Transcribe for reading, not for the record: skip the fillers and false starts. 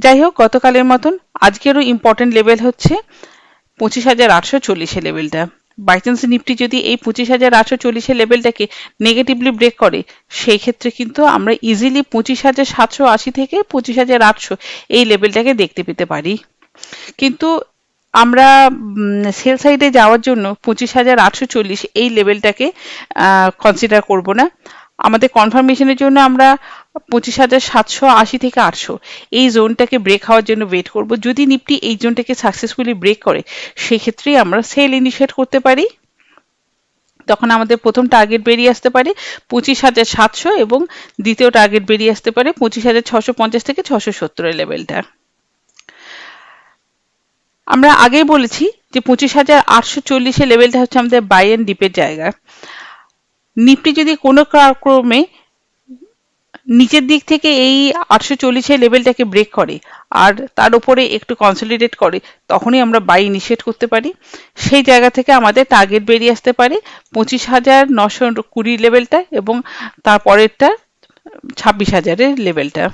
যাই হোক, গতকালের মতন আজকেরও ইম্পর্টেন্ট লেভেল হচ্ছে 25,840 লেভেলটা। বাই চান্স নিফটি যদি এই 25,840 লেভেলটাকে নেগেটিভলি ব্রেক করে, সেই ক্ষেত্রে কিন্তু আমরা ইজিলি 25,780 থেকে 25,800 এই লেভেলটাকে দেখতে পেতে পারি। কিন্তু আমরা সেল সাইডে যাওয়ার জন্য 25,840 এই লেভেলটাকে কনসিডার করব না। আমাদের কনফার্মেশনের জন্য আমরা 25,780 থেকে 800 এই জোনটাকে ব্রেক হওয়ার জন্য ওয়েট করব। যদি নিফটি এই জোনটাকে সাকসেসফুলি ব্রেক করে, সেই ক্ষেত্রেই আমরা সেল ইনিশিয়েট করতে পারি। তখন আমাদের প্রথম টার্গেট বেরিয়ে আসতে পারে 25,700 এবং দ্বিতীয় টার্গেট বেরিয়ে আসতে পারে 25,650 থেকে 670 লেভেলটা। আমরা আগেই বলেছি যে 25,840 লেভেলটা হচ্ছে আমাদের বাই এন্ড ডিপের জায়গা। নিফটি যদি কোনো ক্রমে নিচের দিক থেকে এই 840 লেভেলটাকে ব্রেক করে আর তার উপরে একটু কনসলিডেট করে, তখনই আমরা বাই ইনিশিয়েট করতে পারি। সেই জায়গা থেকে আমাদের টার্গেট বেরিয়ে আসতে পারে 25,920 লেভেলটা এবং তারপরেরটা 26,000 লেভেলটা।